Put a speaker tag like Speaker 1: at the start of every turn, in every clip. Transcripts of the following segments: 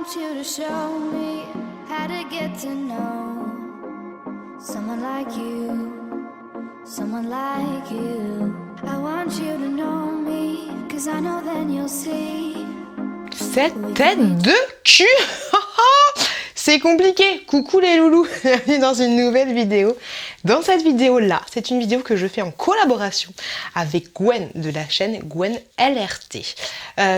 Speaker 1: want you to show me how to get to know someone like you, someone like you. I want you to know me, 'cause I know then you'll see.
Speaker 2: Cette tête de cul. C'est compliqué. Coucou les loulous, bienvenue dans une nouvelle vidéo. Dans cette vidéo-là, c'est une vidéo que je fais en collaboration avec Gwen de la chaîne Gwen LRT.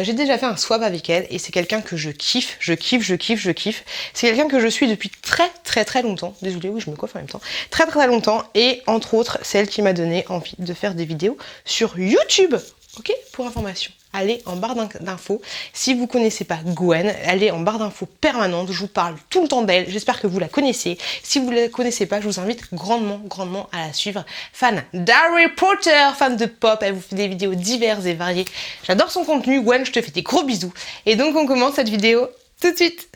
Speaker 2: J'ai déjà fait un swap avec elle et c'est quelqu'un que je kiffe. C'est quelqu'un que je suis depuis très longtemps. Désolée, oui, je me coiffe en même temps. Très longtemps. Et entre autres, c'est elle qui m'a donné envie de faire des vidéos sur YouTube. Ok, pour information, allez en barre d'infos. Si vous ne connaissez pas Gwen, elle est en barre d'infos permanente. Je vous parle tout le temps d'elle. J'espère que vous la connaissez. Si vous ne la connaissez pas, je vous invite grandement à la suivre. Fan d'Harry Potter, fan de pop, elle vous fait des vidéos diverses et variées. J'adore son contenu. Gwen, je te fais des gros bisous. Et donc, on commence cette vidéo tout de suite.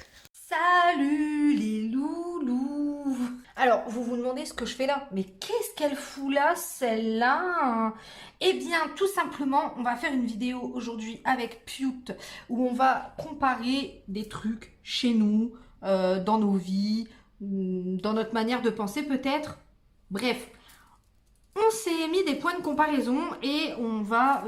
Speaker 3: Salut les loulous. Alors, vous vous demandez ce que je fais là. Mais qu'est-ce qu'elle fout là, celle-là? Eh bien, tout simplement, on va faire une vidéo aujourd'hui avec Pute où on va comparer des trucs chez nous, dans nos vies, dans notre manière de penser peut-être. Bref, on s'est mis des points de comparaison et on va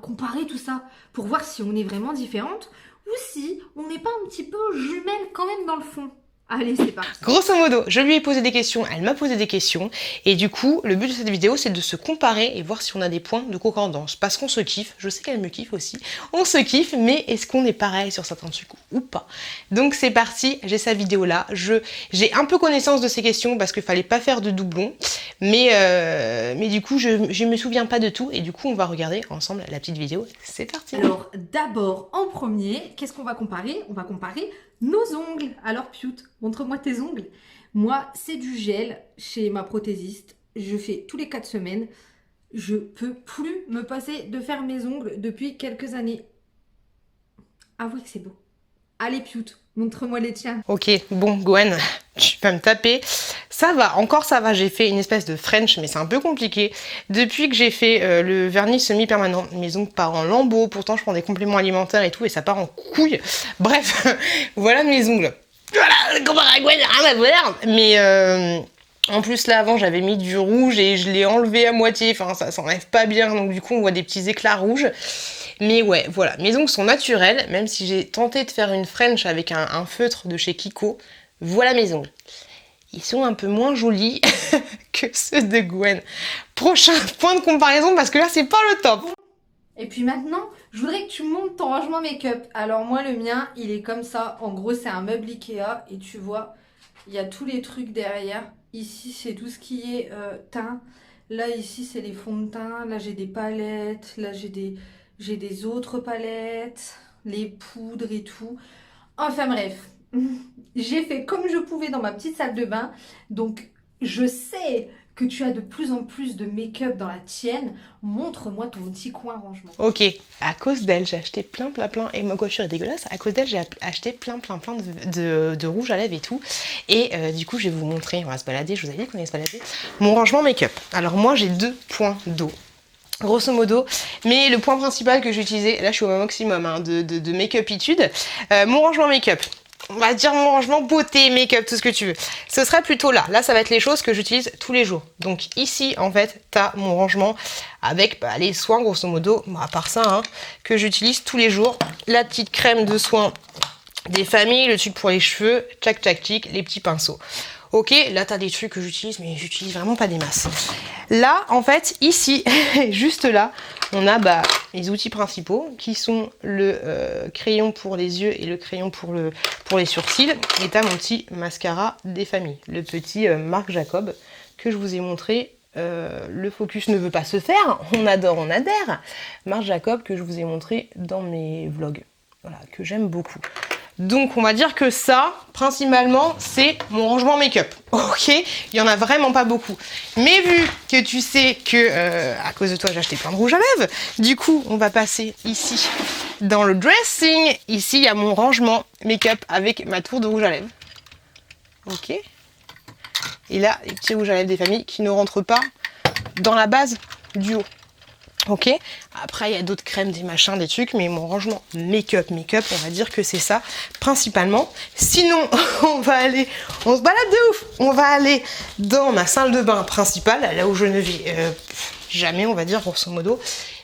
Speaker 3: comparer tout ça pour voir si on est vraiment différentes ou si on n'est pas un petit peu jumelles quand même dans le fond. Allez, c'est parti.
Speaker 2: Grosso modo, je lui ai posé des questions, elle m'a posé des questions, et du coup, le but de cette vidéo, c'est de se comparer et voir si on a des points de concordance. Parce qu'on se kiffe, je sais qu'elle me kiffe aussi, on se kiffe, mais est-ce qu'on est pareil sur certains trucs ou pas? Donc c'est parti, j'ai sa vidéo là, j'ai un peu connaissance de ces questions parce qu'il fallait pas faire de doublons, mais du coup, je me souviens pas de tout, et du coup, on va regarder ensemble la petite vidéo. C'est parti.
Speaker 3: Alors, d'abord, en premier, qu'est-ce qu'on va comparer? On va comparer nos ongles. Alors, Pute, montre-moi tes ongles. Moi, c'est du gel chez ma prothésiste. Je fais tous les 4 semaines. Je peux plus me passer de faire mes ongles depuis quelques années. Avouez que c'est beau. Allez, Pute, montre-moi les tiens.
Speaker 2: Ok, bon, Gwen, tu vas me taper. Ça va, encore ça va, j'ai fait une espèce de French, mais c'est un peu compliqué. Depuis que j'ai fait le vernis semi-permanent, mes ongles partent en lambeaux, pourtant je prends des compléments alimentaires et tout, et ça part en couille. Bref, voilà mes ongles. Voilà, comparé à Gwen, rien à voir. Mais en plus là, avant, j'avais mis du rouge et je l'ai enlevé à moitié, enfin ça s'enlève pas bien, donc du coup on voit des petits éclats rouges. Mais ouais, voilà, mes ongles sont naturels, même si j'ai tenté de faire une French avec un feutre de chez Kiko. Voilà mes ongles. Ils sont un peu moins jolis que ceux de Gwen. Prochain point de comparaison, parce que là, c'est pas le top.
Speaker 3: Et puis maintenant, je voudrais que tu montes ton rangement make-up. Alors moi, le mien, il est comme ça. En gros, c'est un meuble Ikea. Et tu vois, il y a tous les trucs derrière. Ici, c'est tout ce qui est teint. Là, ici, c'est les fonds de teint. Là, j'ai des palettes. Là, j'ai des autres palettes. Les poudres et tout. Enfin bref. J'ai fait comme je pouvais dans ma petite salle de bain. Donc, je sais que tu as de plus en plus de make-up dans la tienne. Montre-moi ton petit coin rangement.
Speaker 2: Ok, à cause d'elle, j'ai acheté plein, et ma coiffure est dégueulasse. À cause d'elle, j'ai acheté plein de rouge à lèvres et tout. Et du coup, je vais vous montrer, on va se balader, je vous avais dit qu'on allait se balader, mon rangement make-up. Alors moi, j'ai 2 points d'eau. Grosso modo, mais le point principal que j'ai utilisé, là je suis au maximum hein, de make-up-itude, mon rangement make-up. On va dire mon rangement beauté, make-up, tout ce que tu veux. Ce serait plutôt là. Là, ça va être les choses que j'utilise tous les jours. Donc ici, en fait, t'as mon rangement avec les soins, grosso modo, à part ça, hein, que j'utilise tous les jours. La petite crème de soins des familles, le truc pour les cheveux, tchac, les petits pinceaux. Ok, là t'as des trucs que j'utilise, mais j'utilise vraiment pas des masses. Là, en fait, ici, juste là, on a les outils principaux qui sont le crayon pour les yeux et le crayon pour les sourcils. Et t'as mon petit mascara des familles, le petit Marc Jacob que je vous ai montré. Le focus ne veut pas se faire, on adore, on adhère. Marc Jacob que je vous ai montré dans mes vlogs, voilà, que j'aime beaucoup. Donc on va dire que ça, principalement, c'est mon rangement make-up. Ok, il y en a vraiment pas beaucoup. Mais vu que tu sais que à cause de toi j'ai acheté plein de rouge à lèvres, du coup on va passer ici dans le dressing. Ici il y a mon rangement make-up avec ma tour de rouge à lèvres. Ok. Et là les petits rouges à lèvres des familles qui ne rentrent pas dans la base du haut. Ok, après il y a d'autres crèmes, des machins, des trucs, mais mon rangement make-up, on va dire que c'est ça principalement. Sinon, on se balade de ouf. On va aller dans ma salle de bain principale, là où je ne vais jamais, on va dire grosso modo.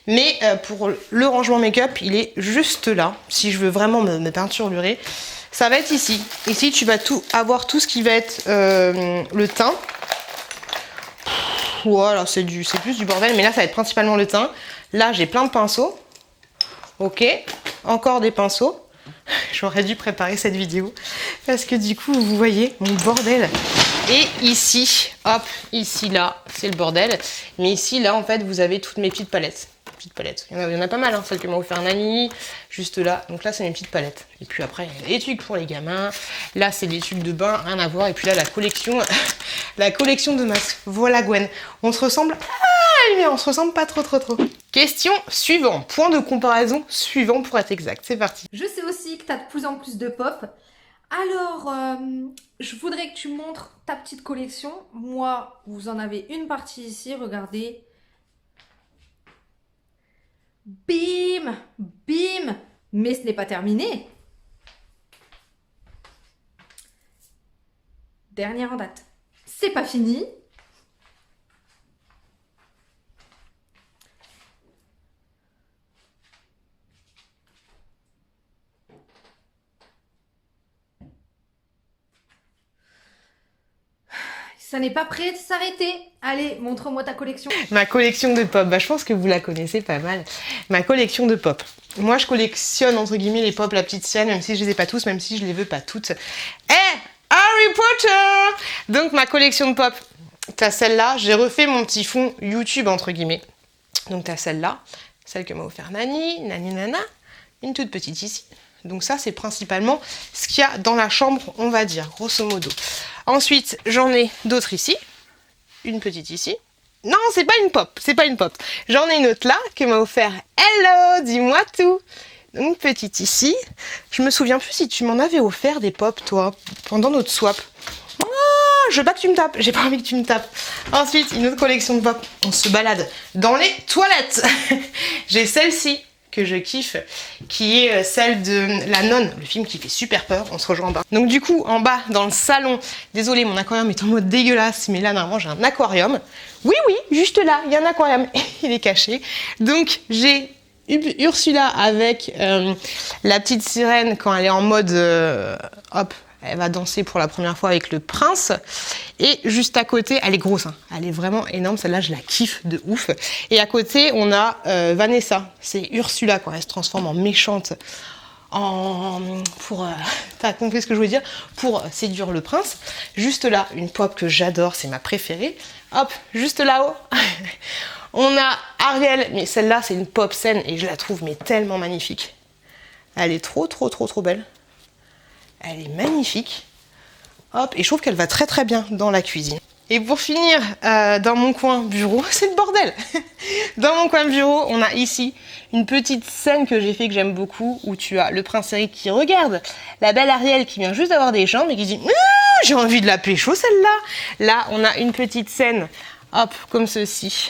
Speaker 2: Mais pour le rangement make-up, il est juste là. Si je veux vraiment me peinturer, ça va être ici. Ici, tu vas avoir tout ce qui va être le teint. Voilà, c'est plus du bordel, mais là, ça va être principalement le teint. Là, j'ai plein de pinceaux. Ok, encore des pinceaux. J'aurais dû préparer cette vidéo parce que du coup, vous voyez mon bordel. Et ici, hop, ici, là, c'est le bordel. Mais ici, là, en fait, vous avez toutes mes petites palettes. Il y en a pas mal, hein, celles que m'a offert Nani, juste là. Donc là, c'est mes petites palettes. Et puis après, il y a des trucs pour les gamins. Là, c'est des trucs de bain, rien à voir. Et puis là, la collection de masques. Voilà, Gwen. On se ressemble. Ah, mais on se ressemble pas trop. Question suivante. Point de comparaison suivant pour être exact. C'est parti.
Speaker 3: Je sais aussi que tu as de plus en plus de pop. Alors, je voudrais que tu montres ta petite collection. Moi, vous en avez une partie ici, regardez. Bim, bim, mais ce n'est pas terminé. Dernière en date. C'est pas fini. Ça n'est pas prêt de s'arrêter. Allez, montre-moi ta collection.
Speaker 2: Ma collection de pop, je pense que vous la connaissez pas mal. Ma collection de pop. Moi, je collectionne, entre guillemets, les pop, la petite sienne, même si je les ai pas tous, même si je les veux pas toutes. Harry Potter! Donc, ma collection de pop. T'as celle-là, j'ai refait mon petit fond YouTube, entre guillemets. Donc, t'as celle-là, celle que m'a offert Nani, Nana, une toute petite ici. Donc ça, c'est principalement ce qu'il y a dans la chambre, on va dire, grosso modo. Ensuite, j'en ai d'autres ici. Une petite ici. Non, c'est pas une pop. J'en ai une autre là, que m'a offert Hello, dis-moi tout. Une petite ici. Je me souviens plus si tu m'en avais offert des pop, toi, pendant notre swap. Je veux pas que tu me tapes, j'ai pas envie que tu me tapes. Ensuite, une autre collection de pop. On se balade dans les toilettes. J'ai celle-ci que je kiffe, qui est celle de La Nonne, le film qui fait super peur. On se rejoint en bas. Donc du coup, en bas, dans le salon, désolé, mon aquarium est en mode dégueulasse, mais là, normalement, j'ai un aquarium. Oui, juste là, il y a un aquarium, il est caché. Donc, j'ai Ursula avec la petite sirène quand elle est en mode, hop, elle va danser pour la première fois avec le prince. Et juste à côté, elle est grosse, hein. Elle est vraiment énorme. Celle-là, je la kiffe de ouf. Et à côté, on a Vanessa. C'est Ursula quand elle se transforme en méchante. T'as compris ce que je voulais dire? Pour séduire le prince. Juste là, une pop que j'adore, c'est ma préférée. Hop, juste là-haut. On a Ariel, mais celle-là, c'est une pop scène et je la trouve mais tellement magnifique. Elle est trop belle. Elle est magnifique. Hop, et je trouve qu'elle va très bien dans la cuisine. Et pour finir, dans mon coin bureau, c'est le bordel. Dans mon coin bureau, on a ici une petite scène que j'ai fait, que j'aime beaucoup, où tu as le prince Eric qui regarde la belle Ariel qui vient juste d'avoir des jambes et qui dit « j'ai envie de la pécho celle-là ». Là, on a une petite scène, hop, comme ceci.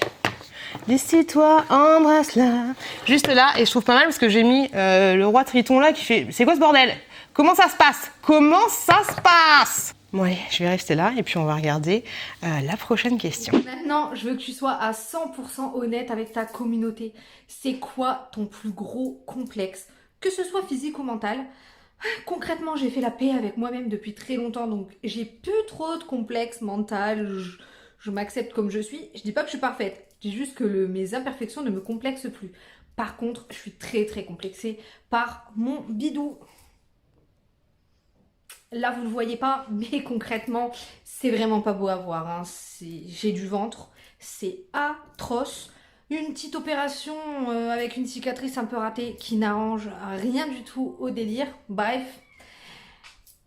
Speaker 2: Décide-toi, embrasse-la. Juste là, et je trouve pas mal parce que j'ai mis le roi Triton là qui fait « c'est quoi ce bordel ? Comment ça se passe ? Comment ça se passe ?» Bon allez, je vais rester là et puis on va regarder la prochaine question.
Speaker 3: Maintenant, je veux que tu sois à 100% honnête avec ta communauté. C'est quoi ton plus gros complexe? Que ce soit physique ou mental. Concrètement, j'ai fait la paix avec moi-même depuis très longtemps, donc j'ai plus trop de complexe mental. Je m'accepte comme je suis. Je dis pas que je suis parfaite. Je dis juste que mes imperfections ne me complexent plus. Par contre, je suis très complexée par mon bidou. Là, vous ne le voyez pas, mais concrètement, c'est vraiment pas beau à voir, hein. J'ai du ventre, c'est atroce. Une petite opération avec une cicatrice un peu ratée qui n'arrange rien du tout au délire. Bref.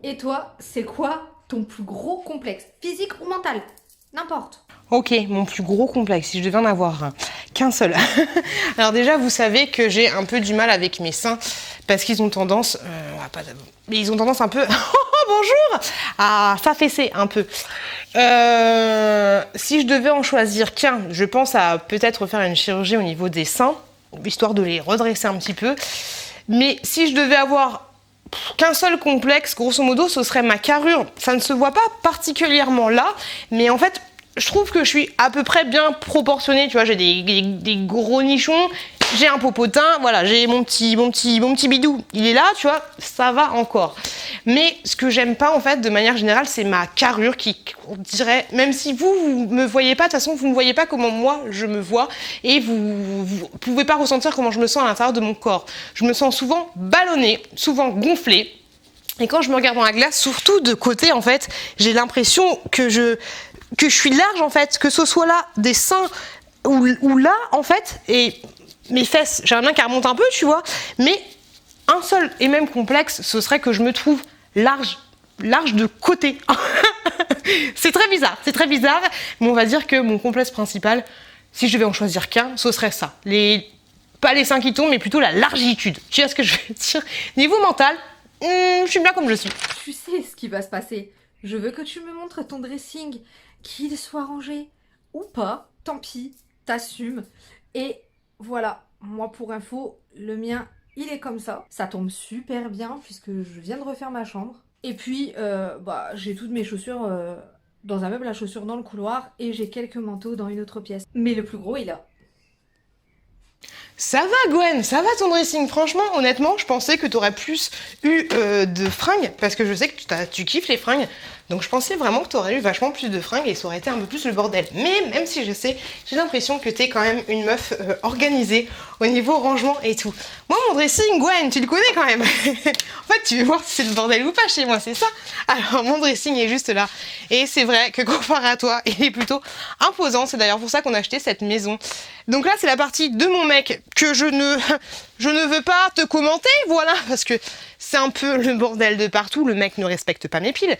Speaker 3: Et toi, c'est quoi ton plus gros complexe? Physique ou mental? N'importe.
Speaker 2: Ok, mon plus gros complexe, si je devais en avoir qu'un seul. Alors déjà, vous savez que j'ai un peu du mal avec mes seins parce qu'ils ont tendance... mais ils ont tendance un peu... Oh, bonjour, à s'affaisser un peu. Si je devais en choisir qu'un, je pense à peut-être faire une chirurgie au niveau des seins, histoire de les redresser un petit peu. Mais si je devais avoir qu'un seul complexe, grosso modo, ce serait ma carrure. Ça ne se voit pas particulièrement là, mais en fait, je trouve que je suis à peu près bien proportionnée. Tu vois, j'ai des gros nichons, j'ai un popotin, voilà, j'ai mon petit bidou. Il est là, tu vois, ça va encore. Mais ce que j'aime pas, en fait, de manière générale, c'est ma carrure qui, on dirait, même si vous me voyez pas, de toute façon, vous ne voyez pas comment moi je me vois et vous pouvez pas ressentir comment je me sens à l'intérieur de mon corps. Je me sens souvent ballonnée, souvent gonflée. Et quand je me regarde dans la glace, surtout de côté, en fait, j'ai l'impression que je suis large, en fait, que ce soit là des seins ou là, en fait, et mes fesses, j'aimerais bien qu'elles remontent un peu, tu vois, mais un seul et même complexe, ce serait que je me trouve large de côté. C'est très bizarre, mais on va dire que mon complexe principal, si je devais en choisir qu'un, ce serait ça. Pas les seins qui tombent, mais plutôt la largitude. Tu vois ce que je veux dire? Niveau mental, je suis bien comme je suis.
Speaker 3: Tu sais ce qui va se passer. Je veux que tu me montres ton dressing, qu'il soit rangé ou pas. Tant pis, t'assumes. Et voilà, moi pour info, le mien, il est comme ça. Ça tombe super bien puisque je viens de refaire ma chambre. Et puis, j'ai toutes mes chaussures dans un meuble à chaussures dans le couloir et j'ai quelques manteaux dans une autre pièce. Mais le plus gros, il est là.
Speaker 2: Ça va Gwen, ça va ton dressing. Franchement, honnêtement, je pensais que tu aurais plus eu de fringues, parce que je sais que tu kiffes les fringues. Donc je pensais vraiment que tu aurais eu vachement plus de fringues et ça aurait été un peu plus le bordel. Mais même si je sais, j'ai l'impression que tu es quand même une meuf organisée au niveau rangement et tout. Moi, mon dressing, Gwen, tu le connais quand même. En fait, tu veux voir si c'est le bordel ou pas chez moi, c'est ça. Alors, mon dressing est juste là. Et c'est vrai que comparé à toi, il est plutôt imposant. C'est d'ailleurs pour ça qu'on a acheté cette maison. Donc là, c'est la partie de mon mec que je ne veux pas te commenter, voilà, parce que c'est un peu le bordel de partout, le mec ne respecte pas mes piles.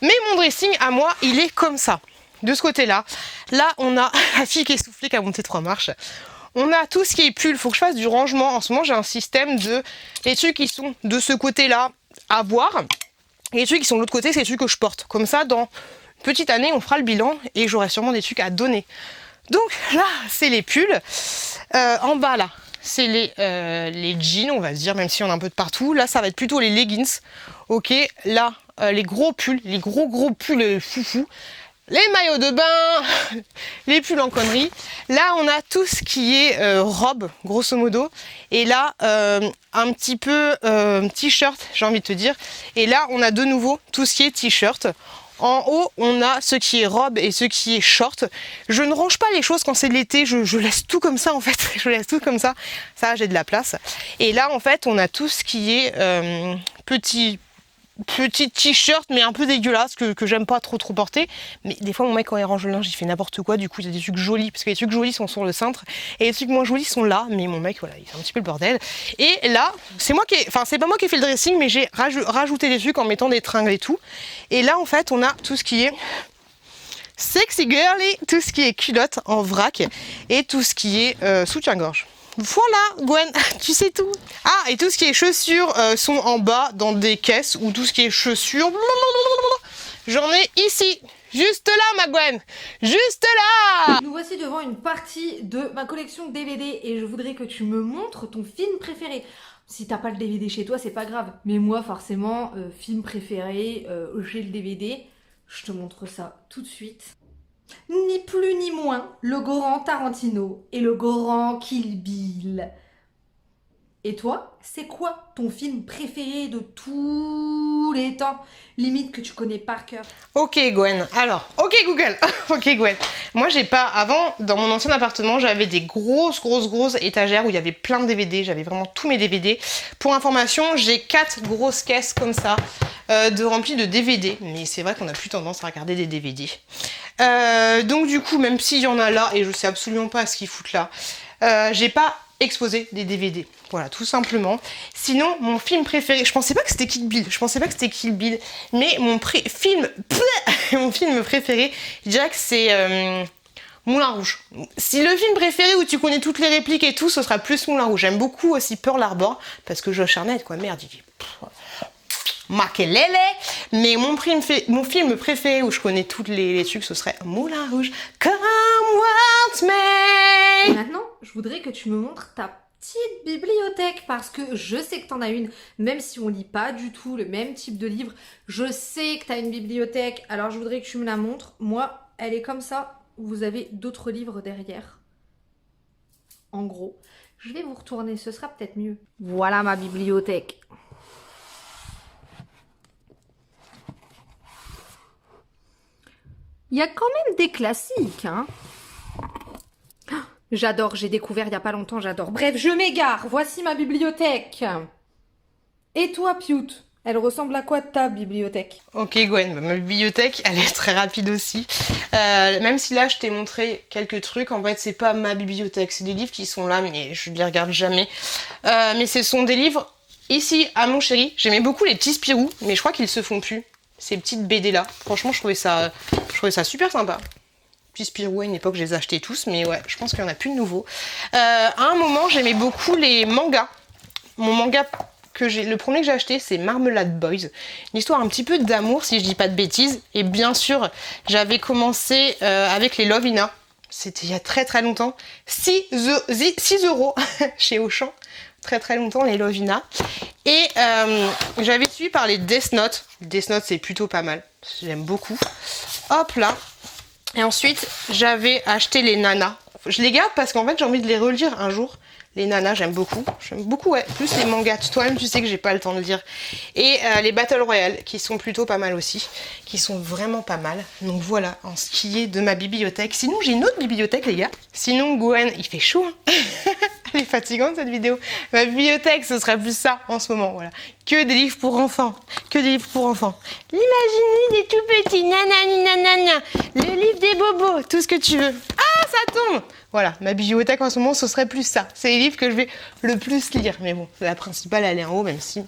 Speaker 2: Mais mon dressing, à moi, il est comme ça. De ce côté-là, là, on a la fille qui est soufflée, qui a monté 3 marches. On a tout ce qui est pull, faut que je fasse du rangement. En ce moment, j'ai un système de... Les trucs qui sont de ce côté-là, à voir. Et les trucs qui sont de l'autre côté, c'est les trucs que je porte. Comme ça, dans une petite année, on fera le bilan et j'aurai sûrement des trucs à donner. Donc là, c'est les pulls. En bas, là, c'est les jeans, on va dire, même si on a un peu de partout. Là, ça va être plutôt les leggings. Ok, là, les gros pulls, les gros pulls foufou. Les maillots de bain, les pulls en conneries. Là, on a tout ce qui est robe, grosso modo. Et là, un petit peu t-shirt, j'ai envie de te dire. Et là, on a de nouveau tout ce qui est t-shirt. En haut, on a ce qui est robe et ce qui est short. Je ne range pas les choses quand c'est de l'été, je laisse tout comme ça en fait. Je laisse tout comme ça. Ça, j'ai de la place. Et là, en fait, on a tout ce qui est petit t-shirt, mais un peu dégueulasse, que j'aime pas trop porter. Mais des fois, mon mec, quand il range le linge, il fait n'importe quoi. Du coup, il y a des trucs jolis, parce que les trucs jolis sont sur le cintre, et les trucs moins jolis sont là. Mais mon mec, voilà, il fait un petit peu le bordel. Et là, c'est pas moi qui ai fait le dressing, mais j'ai rajouté des trucs en mettant des tringles et tout. Et là, en fait, on a tout ce qui est sexy girly, tout ce qui est culotte en vrac, et tout ce qui est soutien-gorge. Voilà, Gwen, tu sais tout. Ah, et tout ce qui est chaussures sont en bas dans des caisses, ou tout ce qui est chaussures, j'en ai ici, juste là, ma Gwen, juste là.
Speaker 3: Nous voici devant une partie de ma collection DVD et je voudrais que tu me montres ton film préféré. Si t'as pas le DVD chez toi, c'est pas grave. Mais moi, forcément, film préféré, j'ai le DVD. Je te montre ça tout de suite. Ni plus ni moins, le grand Tarantino et le grand Kill Bill. Et toi, c'est quoi ton film préféré de tous les temps? Limite que tu connais par cœur.
Speaker 2: Ok Gwen, alors, ok Google, ok Gwen. Moi j'ai pas, avant, dans mon ancien appartement, j'avais des grosses étagères où il y avait plein de DVD, j'avais vraiment tous mes DVD. Pour information, j'ai 4 grosses caisses comme ça, remplies de DVD, mais c'est vrai qu'on a plus tendance à regarder des DVD. Donc du coup, même s'il y en a là, et je sais absolument pas ce qu'ils foutent là, j'ai pas exposé des DVD. Voilà, tout simplement. Sinon, mon film préféré, je pensais pas que c'était Kill Bill, mais mon film préféré, je dirais que c'est Moulin Rouge. Si le film préféré où tu connais toutes les répliques et tout, ce sera plus Moulin Rouge. J'aime beaucoup aussi Pearl Harbor, parce que Josh Hartnett, quoi, merde, il dit... Makelele. Mais mon film préféré où je connais tous les trucs, ce serait Moulin Rouge. Come what may.
Speaker 3: Maintenant, je voudrais que tu me montres ta petite bibliothèque parce que je sais que t'en as une, même si on lit pas du tout le même type de livre. Je sais que t'as une bibliothèque, alors je voudrais que tu me la montres. Moi, elle est comme ça. Vous avez d'autres livres derrière. En gros, je vais vous retourner, ce sera peut-être mieux. Voilà ma bibliothèque. Il y a quand même des classiques, hein. J'adore, j'ai découvert il n'y a pas longtemps, j'adore. Bref, je m'égare, voici ma bibliothèque. Et toi, Piout, elle ressemble à quoi ta bibliothèque?
Speaker 2: Ok Gwen, ma bibliothèque, elle est très rapide aussi. Même si là je t'ai montré quelques trucs, en fait c'est pas ma bibliothèque, c'est des livres qui sont là mais je les regarde jamais. Mais ce sont des livres, ici à mon chéri, j'aimais beaucoup les petits Spirou, mais je crois qu'ils se font plus, ces petites BD là. Franchement je trouvais ça super sympa. Petits Spirou, à une époque je les achetais tous, mais ouais, je pense qu'il n'y en a plus de nouveaux. À un moment j'aimais beaucoup les mangas. Mon manga le premier que j'ai acheté, c'est Marmelade Boys. Une histoire un petit peu d'amour, si je dis pas de bêtises. Et bien sûr, j'avais commencé avec les Love Ina. C'était il y a très très longtemps. 6 € chez Auchan. Très très longtemps, les Love Ina. Et j'avais suivi par les Death Note. Death Note, c'est plutôt pas mal. J'aime beaucoup. Hop là. Et ensuite, j'avais acheté les Nanas. Je les garde parce qu'en fait, j'ai envie de les relire un jour. Les Nanas, j'aime beaucoup. J'aime beaucoup, ouais. Plus les mangas. Toi-même, tu sais que j'ai pas le temps de lire. Et les Battle Royale, qui sont plutôt pas mal aussi. Qui sont vraiment pas mal. Donc voilà, en ce qui est de ma bibliothèque. Sinon, j'ai une autre bibliothèque, les gars. Sinon, Gwen, il fait chaud, hein. Elle est fatigante, cette vidéo. Ma bibliothèque, ce serait plus ça, en ce moment, voilà. Que des livres pour enfants. Que des livres pour enfants. L'imaginer des tout petits. Nanani, nanana. Le livre des bobos. Tout ce que tu veux. Ah, ça tombe. Voilà, ma bibliothèque en ce moment, ce serait plus ça. C'est les livres que je vais le plus lire. Mais bon, la principale, elle est en haut, même si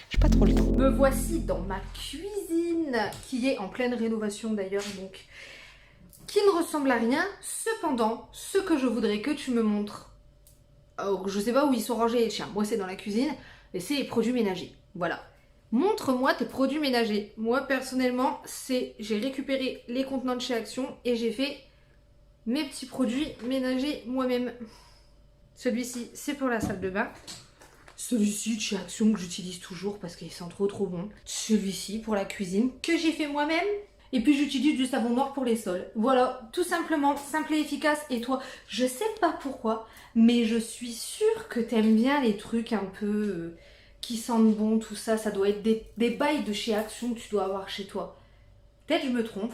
Speaker 2: j'ai pas trop le temps.
Speaker 3: Me voici dans ma cuisine, qui est en pleine rénovation d'ailleurs, donc qui ne ressemble à rien. Cependant, ce que je voudrais que tu me montres, je sais pas où ils sont rangés les chiens. Moi, c'est dans la cuisine, et c'est les produits ménagers. Voilà. Montre-moi tes produits ménagers. Moi, personnellement, j'ai récupéré les contenants de chez Action et j'ai fait mes petits produits ménagers moi-même. Celui-ci, c'est pour la salle de bain. Celui-ci de chez Action que j'utilise toujours parce qu'il sent trop bon. Celui-ci pour la cuisine que j'ai fait moi-même. Et puis j'utilise du savon noir pour les sols. Voilà, tout simplement, simple et efficace. Et toi, je sais pas pourquoi, mais je suis sûre que t'aimes bien les trucs un peu qui sentent bon, tout ça. Ça doit être des bails de chez Action que tu dois avoir chez toi. Peut-être je me trompe.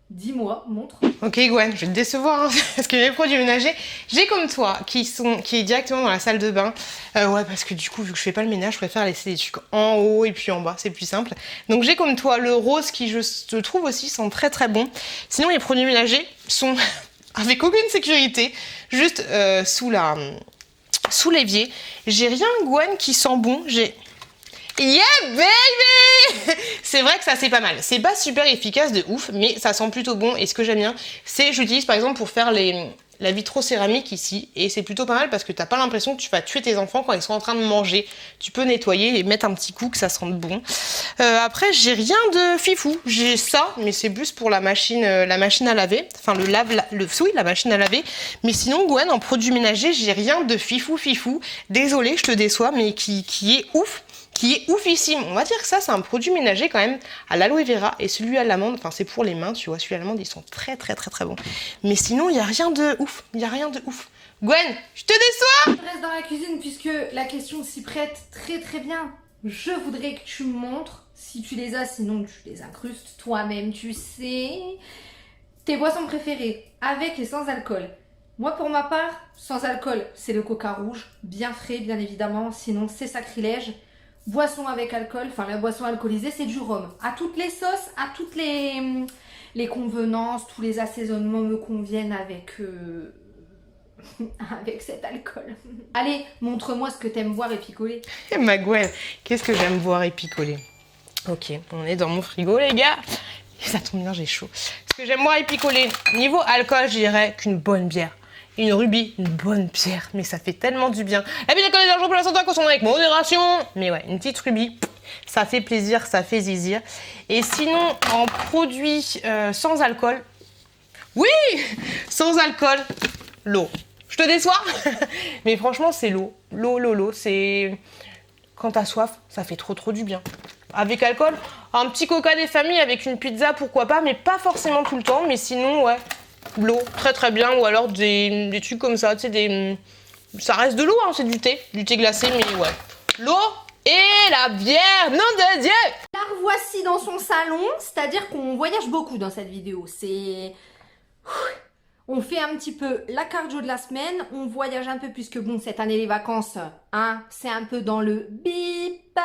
Speaker 3: Dis-moi, montre.
Speaker 2: Ok Gwen, je vais te décevoir, hein, parce que les produits ménagers, j'ai comme toi, qui est directement dans la salle de bain. Ouais, parce que du coup, vu que je fais pas le ménage, je préfère laisser les trucs en haut et puis en bas, c'est plus simple. Donc j'ai comme toi le rose qui, je trouve aussi, sent très très bon. Sinon, les produits ménagers sont avec aucune sécurité, juste sous l'évier. J'ai rien, Gwen, qui sent bon. Yeah baby. C'est vrai que ça c'est pas mal. C'est pas super efficace de ouf, mais ça sent plutôt bon. Et ce que j'aime bien, c'est j'utilise par exemple pour faire la vitrocéramique ici. Et c'est plutôt pas mal parce que t'as pas l'impression que tu vas tuer tes enfants quand ils sont en train de manger. Tu peux nettoyer et mettre un petit coup que ça sente bon. Après j'ai rien de fifou. J'ai ça, mais c'est plus pour la machine à laver. Enfin la machine à laver. Mais sinon Gwen, en produits ménagers, j'ai rien de fifou. Désolée, je te déçois, mais qui est ouf. Qui est oufissime. On va dire que ça, c'est un produit ménager quand même à l'aloe vera et celui à l'amande, enfin c'est pour les mains, tu vois, celui à l'amande, ils sont très bons. Mais sinon, il n'y a rien de ouf. Gwen, je te déçois.
Speaker 3: Je reste dans la cuisine puisque la question s'y prête très bien. Je voudrais que tu me montres, si tu les as, sinon tu les incrustes toi-même, tu sais, tes boissons préférées, avec et sans alcool. Moi, pour ma part, sans alcool, c'est le coca rouge, bien frais, bien évidemment, sinon c'est sacrilège. Boisson avec alcool, enfin la boisson alcoolisée, c'est du rhum. À toutes les sauces, à toutes les convenances, tous les assaisonnements me conviennent avec cet alcool. Allez, montre-moi ce que t'aimes boire et picoler.
Speaker 2: Ma Gwen, qu'est-ce que j'aime boire et picoler? Ok, on est dans mon frigo, les gars. Ça tombe bien, j'ai chaud. Ce que j'aime boire et picoler, niveau alcool, je dirais qu'une bonne bière. Une rubis, une bonne bière, mais ça fait tellement du bien. La bière d'alcool est dangereuse pour la santé à consommer avec modération. Mais ouais, une petite rubis, Ça fait plaisir, ça fait zizir. Et sinon, en produit sans alcool, oui, sans alcool, l'eau. Je te déçois. Mais franchement, c'est l'eau. L'eau, c'est... Quand t'as soif, ça fait trop du bien. Avec alcool, un petit coca des familles avec une pizza, pourquoi pas, mais pas forcément tout le temps. Mais sinon, ouais, l'eau, très bien. Ou alors des trucs comme ça, tu sais, ça reste de l'eau, hein, c'est du thé glacé, mais ouais. L'eau et la bière, nom de Dieu!
Speaker 3: La revoici dans son salon, c'est-à-dire qu'on voyage beaucoup dans cette vidéo. On fait un petit peu la cardio de la semaine, on voyage un peu puisque bon, cette année les vacances, hein, c'est un peu dans le bip.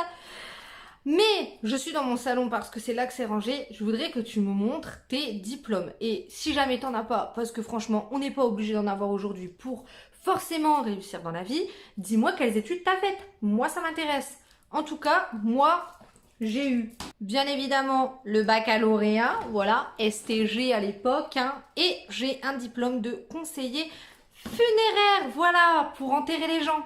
Speaker 3: Mais je suis dans mon salon parce que c'est là que c'est rangé. Je voudrais que tu me montres tes diplômes. Et si jamais t'en as pas, parce que franchement, on n'est pas obligé d'en avoir aujourd'hui pour forcément réussir dans la vie, dis-moi quelles études t'as faites. Moi, ça m'intéresse. En tout cas, moi, j'ai eu bien évidemment le baccalauréat, voilà, STG à l'époque, hein, et j'ai un diplôme de conseiller funéraire, voilà, pour enterrer les gens.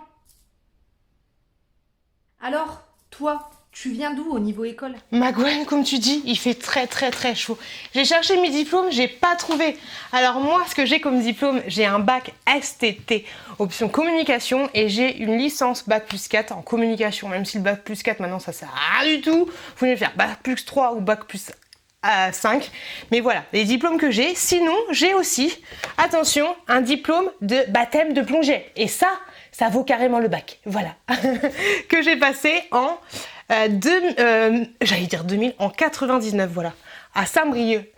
Speaker 3: Alors, toi, tu viens d'où au niveau école?
Speaker 2: Magwen, comme tu dis, il fait très chaud. J'ai cherché mes diplômes, j'ai pas trouvé. Alors moi, ce que j'ai comme diplôme, j'ai un bac STT, option communication, et j'ai une licence bac plus 4 en communication. Même si le bac plus 4, maintenant, ça sert à rien du tout. Faut mieux faire bac plus 3 ou bac plus 5. Mais voilà, les diplômes que j'ai. Sinon, j'ai aussi, attention, un diplôme de baptême de plongée. Et ça vaut carrément le bac. Voilà. Que j'ai passé en... j'allais dire 2000, en 99, voilà, à Saint-Brieuc.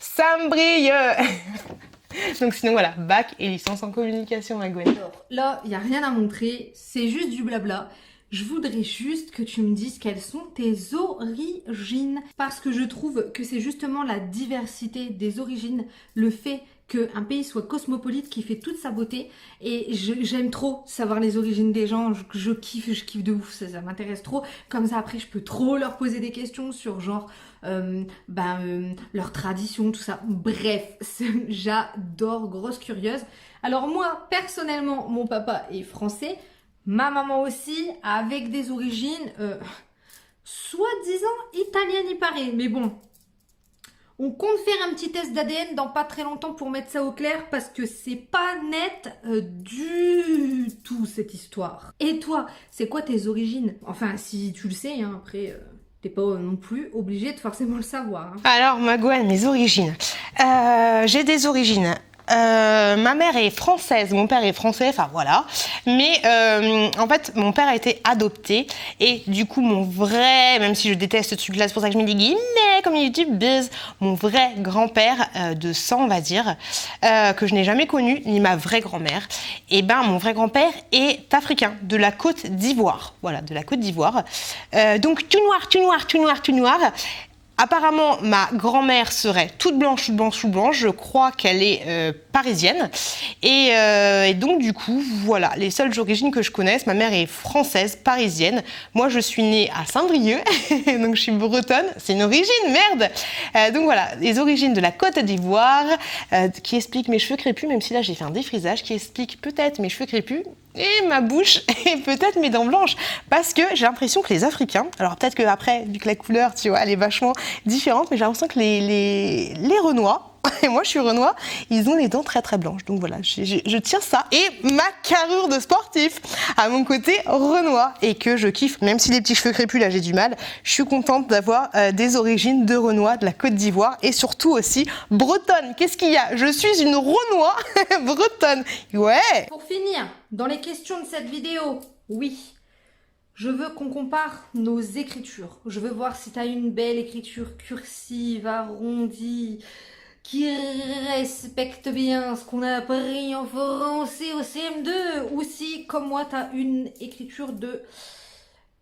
Speaker 2: Donc sinon voilà, bac et licence en communication, Magwen.
Speaker 3: Alors là, il n'y a rien à montrer, c'est juste du blabla. Je voudrais juste que tu me dises quelles sont tes origines. Parce que je trouve que c'est justement la diversité des origines, le fait qu'un pays soit cosmopolite qui fait toute sa beauté. Et j'aime trop savoir les origines des gens, je kiffe de ouf, ça m'intéresse trop. Comme ça après je peux trop leur poser des questions sur genre leur tradition, tout ça. Bref, j'adore, grosse curieuse. Alors moi, personnellement, mon papa est français. Ma maman aussi, avec des origines, soi-disant italiennes, il paraît. Mais bon, on compte faire un petit test d'ADN dans pas très longtemps pour mettre ça au clair parce que c'est pas net du tout cette histoire. Et toi, c'est quoi tes origines? Enfin, si tu le sais, hein, après... T'es pas non plus obligé de forcément le savoir. Hein.
Speaker 2: Alors, Magwen, mes origines. J'ai des origines. Ma mère est française, mon père est français, enfin voilà. Mais en fait, mon père a été adopté et du coup, mon vrai, même si je déteste ce truc-là, c'est pour ça que je me dis guillemets comme il dit buzz, mon vrai grand-père de sang, on va dire, que je n'ai jamais connu, ni ma vraie grand-mère. Et ben, mon vrai grand-père est africain, de la Côte d'Ivoire. Voilà, de la Côte d'Ivoire. Donc tout noir. Apparemment, ma grand-mère serait toute blanche. Je crois qu'elle est parisienne. Et donc, du coup, voilà, les seules origines que je connaisse. Ma mère est française, parisienne. Moi, je suis née à Saint-Brieuc, donc je suis bretonne. C'est une origine, merde. Donc voilà, les origines de la Côte d'Ivoire, qui expliquent mes cheveux crépus, même si là, j'ai fait un défrisage, qui explique peut-être mes cheveux crépus. Et ma bouche et peut-être mes dents blanches parce que j'ai l'impression que les Africains, alors peut-être qu'après vu que la couleur tu vois elle est vachement différente, mais j'ai l'impression que les Renois, et moi je suis Renois, ils ont les dents très blanches, donc voilà je tiens ça et ma carrure de sportif à mon côté Renois et que je kiffe, même si les petits cheveux crépus là j'ai du mal, je suis contente d'avoir des origines de Renois de la Côte d'Ivoire et surtout aussi bretonne. Qu'est-ce qu'il y a? Je suis une Renois bretonne, ouais.
Speaker 3: Pour finir, dans les questions de cette vidéo, oui, je veux qu'on compare nos écritures. Je veux voir si tu as une belle écriture cursive, arrondie, qui respecte bien ce qu'on a appris en français au CM2, ou si, comme moi, tu as une écriture de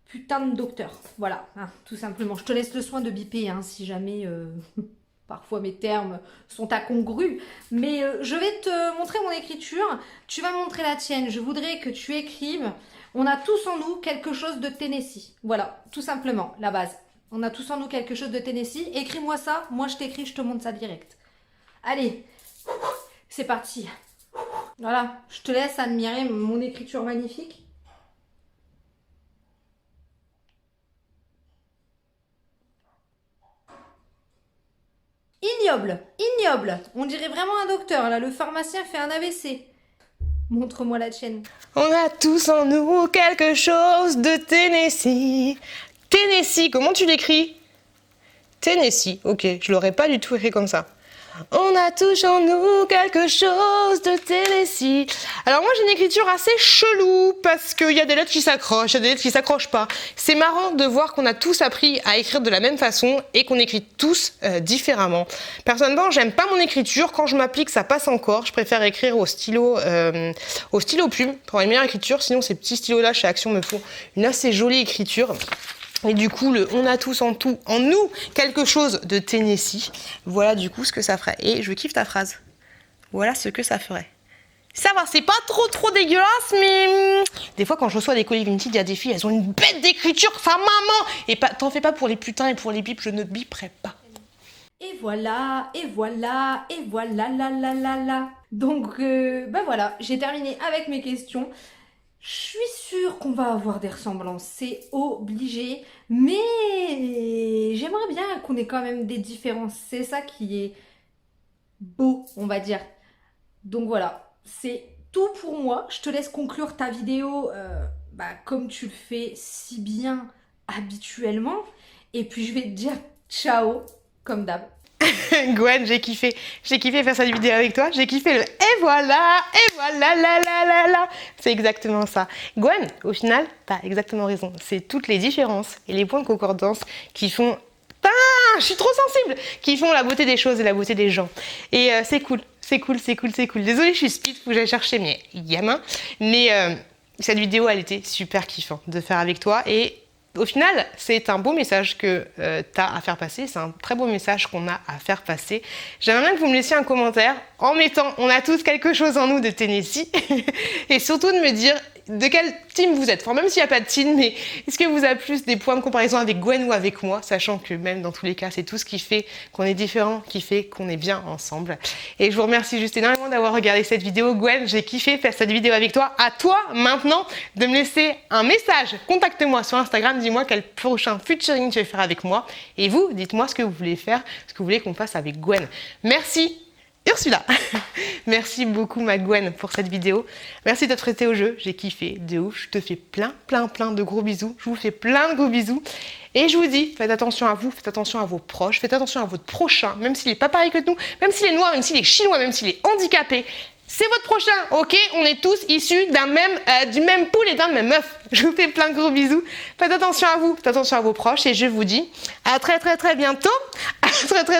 Speaker 3: putain de docteur. Voilà, hein, tout simplement. Je te laisse le soin de biper, hein, si jamais... Parfois mes termes sont incongrus, mais je vais te montrer mon écriture, tu vas montrer la tienne. Je voudrais que tu écrives, on a tous en nous quelque chose de Tennessee. Voilà, tout simplement, la base. On a tous en nous quelque chose de Tennessee. Écris-moi ça, moi je t'écris, je te montre ça direct. Allez, c'est parti. Voilà, je te laisse admirer mon écriture magnifique. ignoble, ignoble. On dirait vraiment un docteur, là, le pharmacien fait un AVC. Montre-moi la tienne.
Speaker 2: On a tous en nous quelque chose de Tennessee. Tennessee, comment tu l'écris? Tennessee, ok, je l'aurais pas du tout écrit comme ça. On a tous en nous quelque chose de Tennessee. Alors moi j'ai une écriture assez chelou parce qu'il y a des lettres qui s'accrochent, il y a des lettres qui s'accrochent pas. C'est marrant de voir qu'on a tous appris à écrire de la même façon et qu'on écrit tous différemment. Personnellement j'aime pas mon écriture, quand je m'applique ça passe encore. Je préfère écrire au stylo plume pour une meilleure écriture, sinon ces petits stylos là chez Action me font une assez jolie écriture. Et du coup, on a tous en nous quelque chose de Tennessee. Voilà du coup ce que ça ferait. Et je kiffe ta phrase. Voilà ce que ça ferait. Ça va, c'est pas trop dégueulasse, mais des fois quand je reçois des colis vintage, il y a des filles, elles ont une bête d'écriture, sa maman. Et t'en fais pas pour les putains et pour les bips, je ne biperai pas.
Speaker 3: Et voilà, et voilà, et voilà, la. Donc, voilà, j'ai terminé avec mes questions. Je suis sûre qu'on va avoir des ressemblances, c'est obligé, mais j'aimerais bien qu'on ait quand même des différences, c'est ça qui est beau, on va dire. Donc voilà, c'est tout pour moi, je te laisse conclure ta vidéo comme tu le fais si bien habituellement, et puis je vais te dire ciao, comme d'hab.
Speaker 2: Gwen, j'ai kiffé faire cette vidéo avec toi, j'ai kiffé le et voilà, la. C'est exactement ça. Gwen, au final, t'as exactement raison. C'est toutes les différences et les points de concordance qui font... je suis trop sensible, qui font la beauté des choses et la beauté des gens. Et c'est cool. Désolée, je suis speed, faut que j'aille chercher mes gamins. Mais cette vidéo, elle était super kiffante de faire avec toi et... Au final, c'est un beau message que tu as à faire passer, c'est un très beau message qu'on a à faire passer. J'aimerais bien que vous me laissiez un commentaire en mettant « On a tous quelque chose en nous de Tennessee » et surtout de me dire de quel team vous êtes. Enfin, même s'il n'y a pas de team, mais est-ce que vous avez plus des points de comparaison avec Gwen ou avec moi, sachant que même dans tous les cas, c'est tout ce qui fait qu'on est différent, qui fait qu'on est bien ensemble. Et je vous remercie juste énormément d'avoir regardé cette vidéo. Gwen, j'ai kiffé faire cette vidéo avec toi. À toi, maintenant, de me laisser un message. Contacte-moi sur Instagram, dis-moi quel prochain featuring tu veux faire avec moi. Et vous, dites-moi ce que vous voulez faire, ce que vous voulez qu'on fasse avec Gwen. Merci Ursula. Merci beaucoup ma Gwen pour cette vidéo. Merci d'être prêtée au jeu, j'ai kiffé de ouf. Je te fais plein de gros bisous. Je vous fais plein de gros bisous. Et je vous dis, faites attention à vous, faites attention à vos proches, faites attention à votre prochain, même s'il n'est pas pareil que nous, même s'il est noir, même s'il est chinois, même s'il est handicapé. C'est votre prochain, ok? On est tous issus du même poule et d'un même œuf. Je vous fais plein de gros bisous. Faites attention à vous, faites attention à vos proches et je vous dis à très bientôt. À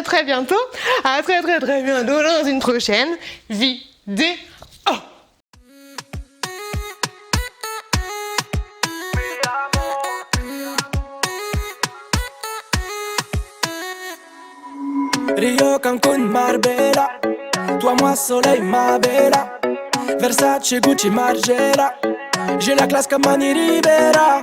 Speaker 2: très bientôt. À très bientôt dans une prochaine vidéo.
Speaker 4: Rio, Cancun, Marbella. Toi, moi, soleil, ma bella. Versace, Gucci, Margiela. J'ai la classe comme Manny Rivera.